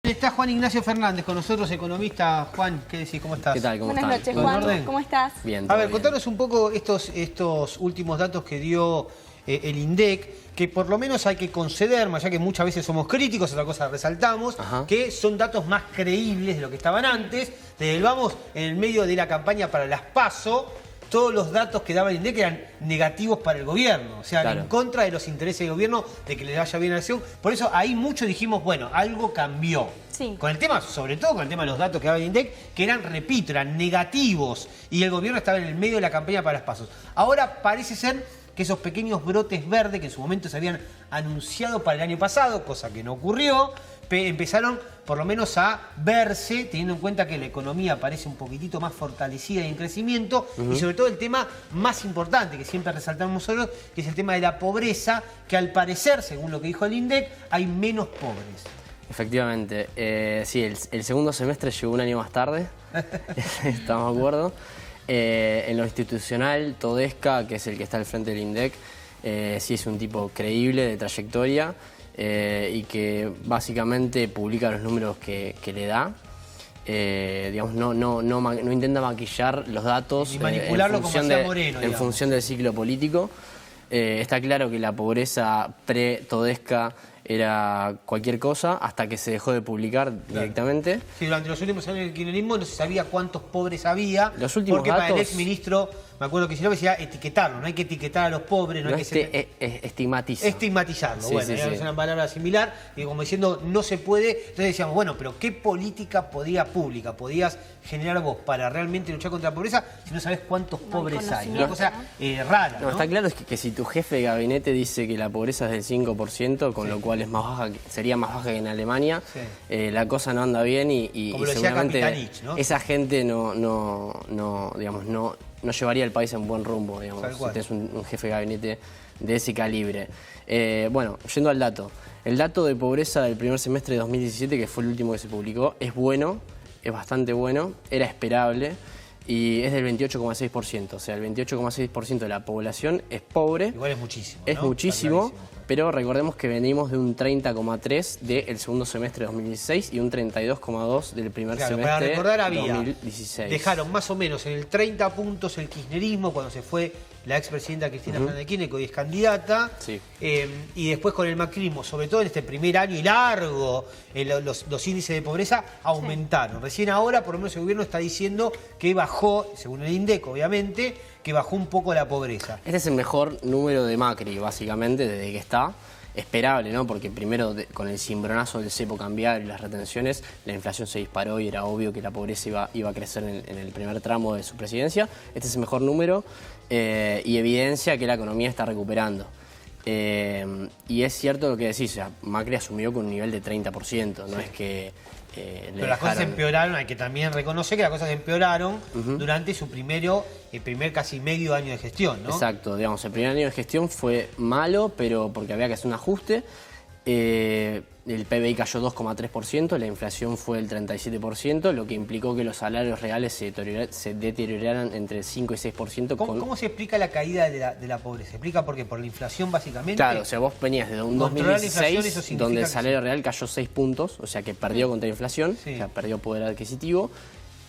Está Juan Ignacio Fernández con nosotros, economista. Juan, ¿qué decís? ¿Cómo estás? ¿Qué tal? ¿Cómo Buenas están? noches, Juan. ¿Cómo estás? Bien. A ver, contanos un poco estos últimos datos que dio el INDEC, que por lo menos hay que conceder, más allá que muchas veces somos críticos, otra cosa resaltamos, que son datos más creíbles de lo que estaban antes. Vamos en el medio de la campaña para las PASO, todos los datos que daba el INDEC eran negativos para el gobierno, o sea, claro, en contra de los intereses del gobierno, de que le vaya bien a la nación. Por eso ahí muchos dijimos, bueno, algo cambió. Sí. Con el tema, sobre todo con el tema de los datos que daba el INDEC, que eran, repito, eran negativos, y el gobierno estaba en el medio de la campaña para las PASO. Ahora parece ser que esos pequeños brotes verdes que en su momento se habían anunciado para el año pasado, cosa que no ocurrió, empezaron por lo menos a verse, teniendo en cuenta que la economía parece un poquitito más fortalecida y en crecimiento, y sobre todo el tema más importante que siempre resaltamos nosotros, que es el tema de la pobreza, que al parecer, según lo que dijo el INDEC, hay menos pobres. Efectivamente, sí, el segundo semestre llegó un año más tarde, estamos de acuerdo. En lo institucional, Todesca, que es el que está al frente del INDEC, sí es un tipo creíble de trayectoria y que básicamente publica los números que le da. Digamos, no intenta maquillar los datos y manipularlo como hacía Moreno, en función del ciclo político. Está claro que la pobreza pre-Todesca era cualquier cosa hasta que se dejó de publicar directamente. Sí, durante los últimos años del kirchnerismo no se sabía cuántos pobres había, los últimos porque datos, para el exministro, me acuerdo que si no decía etiquetarlo, no hay que etiquetar a los pobres, no hay que estigmatizarlo. Sí, bueno, sí, es una palabra similar, y como diciendo no se puede. Entonces decíamos, bueno, pero ¿qué política pública podías generar vos para realmente luchar contra la pobreza si no sabés cuántos pobres hay? Una cosa rara, ¿no? Está claro que si tu jefe de gabinete dice que la pobreza es del 5%, con lo cual es más baja, sería más baja que en Alemania, la cosa no anda bien y seguramente Capitanich, ¿no? Esa gente no llevaría el país en buen rumbo, digamos, si tenés un jefe de gabinete de ese calibre. Bueno, yendo al dato. El dato de pobreza del primer semestre de 2017, que fue el último que se publicó, es bueno, es bastante bueno, era esperable y es del 28,6%. O sea, el 28,6% de la población es pobre. Igual es muchísimo, ¿no? Es muchísimo, pero recordemos que venimos de un 30,3% del segundo semestre de 2016 y un 32,2% del primer semestre de 2016. Dejaron más o menos en el 30 puntos el kirchnerismo cuando se fue la expresidenta Cristina Fernández de Kirchner, que hoy es candidata, y después con el macrismo, sobre todo en este primer año y largo, los índices de pobreza aumentaron. Recién ahora, por lo menos el gobierno está diciendo que bajó, según el INDEC obviamente, que bajó un poco la pobreza. Este es el mejor número de Macri, básicamente, desde que está. Esperable, ¿no? Porque primero, con el cimbronazo del cepo cambiario y las retenciones, la inflación se disparó y era obvio que la pobreza iba a crecer en el primer tramo de su presidencia. Este es el mejor número y evidencia que la economía está recuperando. Y es cierto lo que decís, o sea, Macri asumió con un nivel de 30%, no es que... Pero las cosas empeoraron, hay que también reconocer que las cosas empeoraron durante su primer casi medio año de gestión, ¿no? Exacto, digamos, el primer año de gestión fue malo, pero porque había que hacer un ajuste. El PBI cayó 2,3%, la inflación fue del 37%, lo que implicó que los salarios reales se deterioraran entre el 5 y 6%. ¿Cómo se explica la caída de la pobreza? ¿Se explica por qué? ¿Por la inflación básicamente? Claro, o sea, vos venías de un 2016 donde el salario real cayó 6 puntos, o sea que perdió contra la inflación, o sea, perdió poder adquisitivo.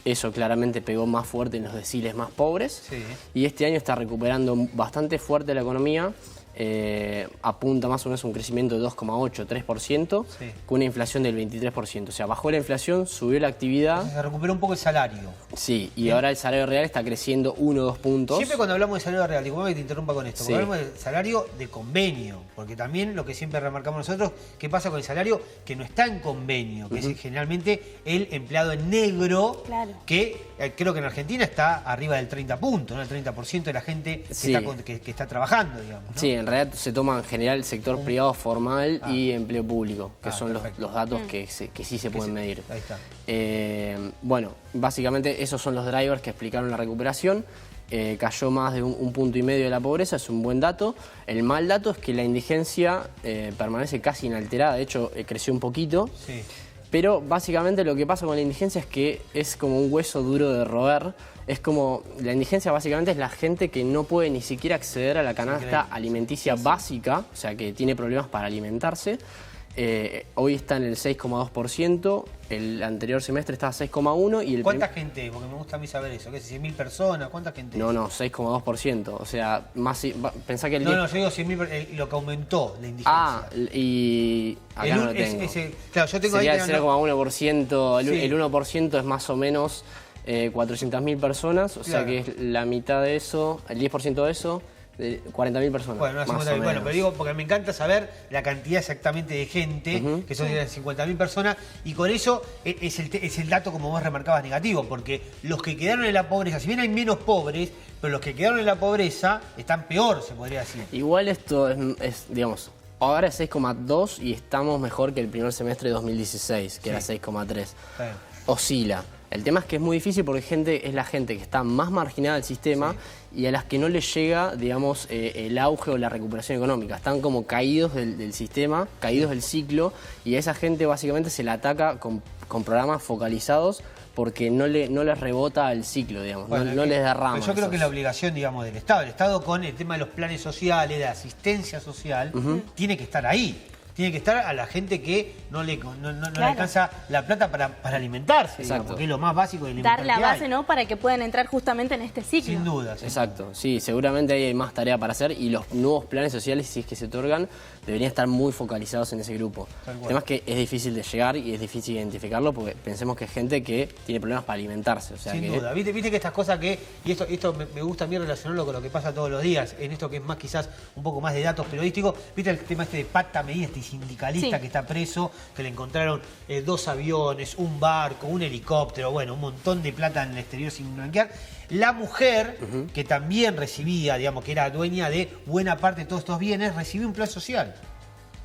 Eso claramente pegó más fuerte en los deciles más pobres. Y este año está recuperando bastante fuerte la economía. Apunta más o menos a un crecimiento de 2,8-3%, con una inflación del 23%. O sea, bajó la inflación, subió la actividad. Entonces se recuperó un poco el salario. Sí, y ahora el salario real está creciendo 1 o 2 puntos. Siempre cuando hablamos de salario real, disculpame que te interrumpa con esto, cuando hablamos del salario de convenio, porque también lo que siempre remarcamos nosotros, ¿qué pasa con el salario que no está en convenio? Que es generalmente el empleado en negro, que creo que en Argentina está arriba del 30 puntos, ¿no? El 30% de la gente que está trabajando, digamos, ¿no? Sí, en realidad se toma en general el sector privado formal y empleo público, que son los datos que sí se pueden medir. Ahí está. Bueno, básicamente esos son los drivers que explicaron la recuperación. Cayó más de un punto y medio de la pobreza, es un buen dato. El mal dato es que la indigencia permanece casi inalterada, de hecho creció un poquito. Pero básicamente lo que pasa con la indigencia es que es como un hueso duro de roer. Es como, la indigencia básicamente es la gente que no puede ni siquiera acceder a la canasta alimenticia básica, o sea que tiene problemas para alimentarse. hoy está en el 6,2%, el anterior semestre estaba 6,1% y el... ¿Cuánta gente? Porque me gusta a mí saber eso, ¿qué es? ¿100.000 personas? ¿Cuánta gente? No, 6,2%, o sea, más... Pensá que el... No, yo digo 100.000, lo que aumentó la indigencia. Y... Acá no lo tengo. Claro, yo tengo sería ahí... el 0,1%, el 1% es más o menos 400.000 personas, o sea que es la mitad de eso, el 10% de eso... 40.000 personas. Bueno, pero digo, porque me encanta saber la cantidad exactamente de gente, que son 50.000 personas, y con eso es el dato, como vos remarcabas, negativo, porque los que quedaron en la pobreza, si bien hay menos pobres, pero los que quedaron en la pobreza están peor, se podría decir. Igual esto es digamos, ahora es 6,2 y estamos mejor que el primer semestre de 2016, que era 6,3. Oscila. El tema es que es muy difícil porque es la gente que está más marginada del sistema y a las que no les llega, digamos, el auge o la recuperación económica. Están como caídos del sistema, caídos del ciclo, y a esa gente básicamente se la ataca con programas focalizados porque no les rebota el ciclo, digamos, bueno, no les da rama. Yo creo que es la obligación, digamos, del Estado. El Estado, con el tema de los planes sociales, de asistencia social, tiene que estar ahí. Tiene que estar a la gente que no le alcanza la plata para alimentarse, digamos, porque es lo más básico de alimentar. Dar la base, ¿no? Para que puedan entrar justamente en este ciclo. Sin duda. Exacto, sí, seguramente ahí hay más tarea para hacer y los nuevos planes sociales, si es que se otorgan, deberían estar muy focalizados en ese grupo. El tema es que es difícil de llegar y es difícil identificarlo porque pensemos que es gente que tiene problemas para alimentarse. O sea, sin duda. ¿Viste que estas cosas y esto me gusta a mí relacionarlo con lo que pasa todos los días, en esto que es más quizás un poco más de datos periodísticos? ¿Viste el tema de Pata Medina, sindicalista que está preso, que le encontraron 2 aviones, un barco, un helicóptero, bueno, un montón de plata en el exterior sin blanquear? La mujer, que también recibía, digamos, que era dueña de buena parte de todos estos bienes, recibió un plan social.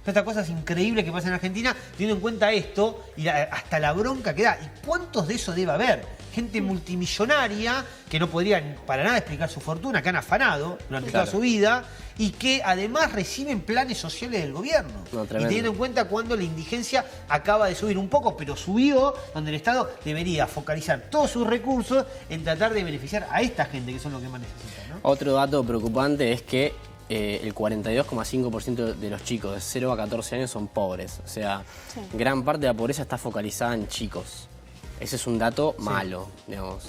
Estas cosas increíbles que pasan en Argentina, teniendo en cuenta esto y hasta la bronca que da. ¿Y cuántos de eso debe haber? Gente multimillonaria que no podrían para nada explicar su fortuna, que han afanado durante toda su vida y que además reciben planes sociales del gobierno. Y teniendo en cuenta cuando la indigencia acaba de subir un poco, pero subió, donde el Estado debería focalizar todos sus recursos en tratar de beneficiar a esta gente, que son los que más necesitan, ¿no? Otro dato preocupante es que el 42,5% de los chicos de 0 a 14 años son pobres. O sea, gran parte de la pobreza está focalizada en chicos. Ese es un dato malo, digamos.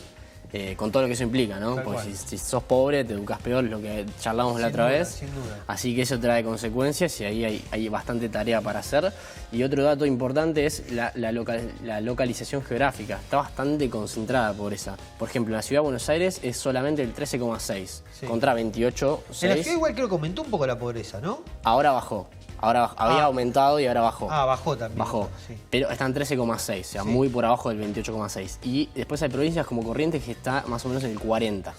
Con todo lo que eso implica, ¿no? Porque si sos pobre, te educas peor, lo que charlamos la otra vez. Sin duda. Así que eso trae consecuencias y ahí hay bastante tarea para hacer. Y otro dato importante es la localización geográfica. Está bastante concentrada la pobreza. Por ejemplo, en la ciudad de Buenos Aires es solamente el 13,6 contra 28,6. En la ciudad igual creo que aumentó un poco la pobreza, ¿no? Ahora bajó. Ahora había aumentado y ahora bajó. Bajó también. Bajó. Pero está en 13,6, o sea, muy por abajo del 28,6. Y después hay provincias como Corrientes que está más o menos en el 40.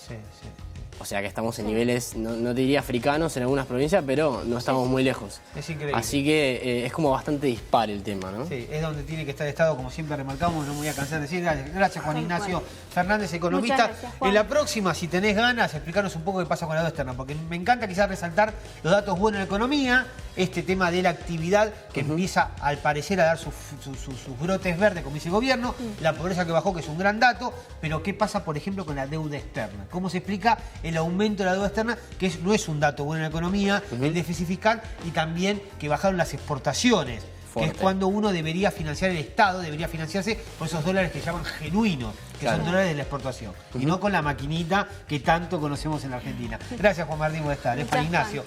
O sea que estamos en niveles, no te diría africanos en algunas provincias, pero no estamos muy lejos. Es increíble. Así que es como bastante dispar el tema, ¿no? Sí, es donde tiene que estar el Estado, como siempre remarcamos, no me voy a cansar de decir. Gracias Juan Ignacio Fernández, economista. Gracias, en la próxima, si tenés ganas, explicarnos un poco qué pasa con la deuda externa, porque me encanta quizás resaltar los datos buenos de economía, este tema de la actividad que empieza al parecer a dar sus brotes verdes, como dice el gobierno, la pobreza que bajó, que es un gran dato, pero ¿qué pasa, por ejemplo, con la deuda externa? ¿Cómo se explica el aumento de la deuda externa, que no es un dato bueno en la economía, el déficit fiscal y también que bajaron las exportaciones? Que es cuando uno debería financiar, el Estado debería financiarse por esos dólares que llaman genuinos, que son dólares de la exportación, y no con la maquinita que tanto conocemos en la Argentina. Gracias Juan Martín por estar, Juan Ignacio.